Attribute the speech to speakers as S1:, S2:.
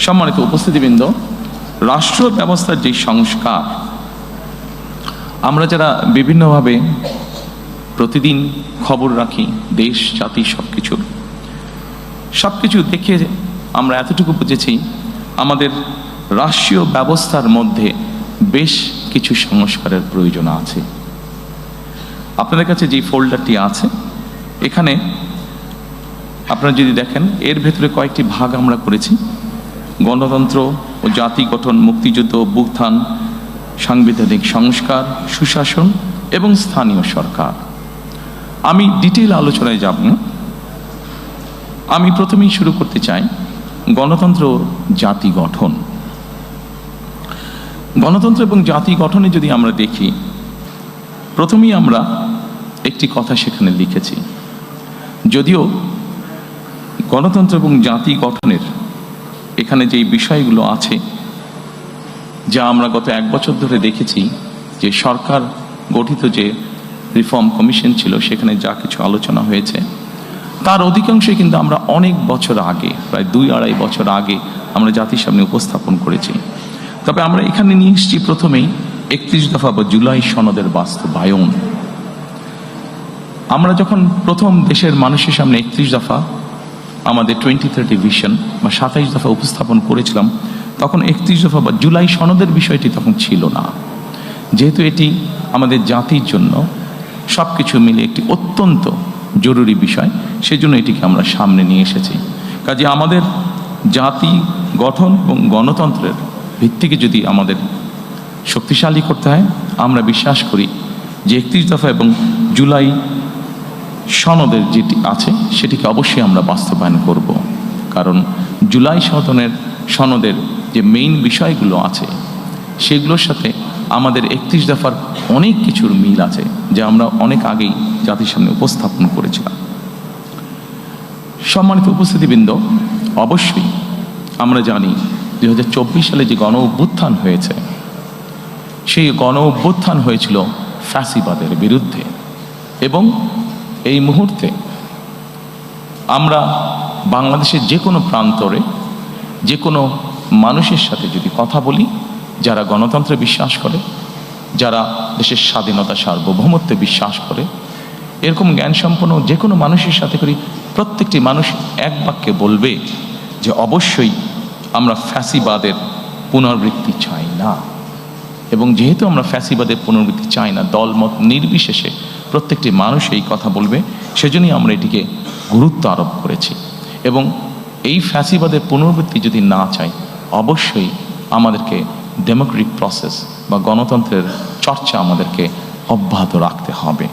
S1: সম্মানিত উপস্থিতিবৃন্দ, রাষ্ট্র ব্যবস্থার যে সংস্কার, আমরা যারা বিভিন্নভাবে প্রতিদিন খবর রাখি দেশ জাতি সবকিছু দেখে আমরা এতটুকু বুঝেছি আমাদের রাষ্ট্রীয় ব্যবস্থার মধ্যে বেশ কিছু সংস্কারের প্রয়োজন আছে। আপনাদের কাছে যে ফোল্ডারটি আছে, এখানে আপনারা যদি দেখেন এর ভেতরে কয়েকটি ভাগ আমরা করেছি: গণতন্ত্র ও জাতি গঠন, মুক্তিযুদ্ধ, অভ্যুত্থান, সাংবিধানিক সংস্কার, সুশাসন এবং স্থানীয় সরকার। আমি ডিটেইল আলোচনায় যাব না। আমি প্রথমেই শুরু করতে চাই গণতন্ত্র ও জাতি গঠন। গণতন্ত্র এবং জাতি গঠনে যদি আমরা দেখি, প্রথমেই আমরা একটি কথা সেখানে লিখেছি। যদিও গণতন্ত্র এবং জাতি গঠনের এখানে যেই বিষয়গুলো আছে, যা আমরা গত 1 বছর ধরে দেখেছি, যে সরকার গঠিত যে রিফর্ম কমিশন ছিল, সেখানে যা কিছু আলোচনা হয়েছে তার অধিকাংশই কিন্তু আমরা অনেক বছর আগে, প্রায় 2-2.5 বছর আগে আমরা জাতির সামনে উপস্থাপন করেছি। তবে আমরা এখানে নিয়ে এসেছি প্রথমেই 31 দফা বা জুলাই সনদের বাস্তবায়ন। আমরা যখন প্রথম দেশের মানুষের সামনে 31 দফা আমাদের 2030 ভিশন বা 27 দফা উপস্থাপন করেছিলাম, তখন 31 দফা বা জুলাই সনদের বিষয়টি তখন ছিল না। যেহেতু এটি আমাদের জাতির জন্য সবকিছু মিলে একটি অত্যন্ত জরুরি বিষয়, সেজন্য এটিকে আমরা সামনে নিয়ে এসেছি। কাজে আমাদের জাতি গঠন এবং গণতন্ত্রের ভিত্তিকে যদি আমাদের শক্তিশালী করতে হয়, আমরা বিশ্বাস করি যে 31 দফা এবং জুলাই সনদের যেটি আছে সেটিকে অবশ্যই আমরা বাস্তবায়ন করব। কারণ জুলাই সনদের যে মেইন বিষয়গুলো আছে, সেগুলোর সাথে আমাদের 31 দফার অনেক কিছুর মিল আছে, যা আমরা অনেক আগেই জাতির সামনে উপস্থাপন করেছিলাম। সম্মানিত উপস্থিতিবৃন্দ, অবশ্যই আমরা জানি 2024 সালে যে গণ অভ্যুত্থান হয়েছে, সেই গণ অভ্যুত্থান হয়েছিল ফ্যাসিবাদের বিরুদ্ধে। এবং এই মুহূর্তে আমরা বাংলাদেশের যে কোনো প্রান্তরে যে কোনো মানুষের সাথে যদি কথা বলি, যারা গণতন্ত্রে বিশ্বাস করে, যারা দেশের স্বাধীনতা সার্বভৌমত্বে বিশ্বাস করে, এরকম জ্ঞানসম্পন্ন যে কোনো মানুষের সাথে করি, প্রত্যেকটি মানুষ এক বাক্যে বলবে যে অবশ্যই আমরা ফ্যাসিবাদের পুনরাবৃত্তি চাই না। এবং যেহেতু আমরা ফ্যাসিবাদের পুনরাবৃত্তি চাই না, দলমত নির্বিশেষে প্রত্যেকটি মানুষ এই কথা বলবে, সেজন্যই আমরা এটিকে গুরুত্ব আরোপ করেছি। এবং এই ফ্যাসিবাদের পুনরাবৃত্তি যদি না চাই, অবশ্যই আমাদেরকে ডেমোক্রেটিক প্রসেস বা গণতন্ত্রের চর্চা আমাদেরকে অব্যাহত রাখতে হবে।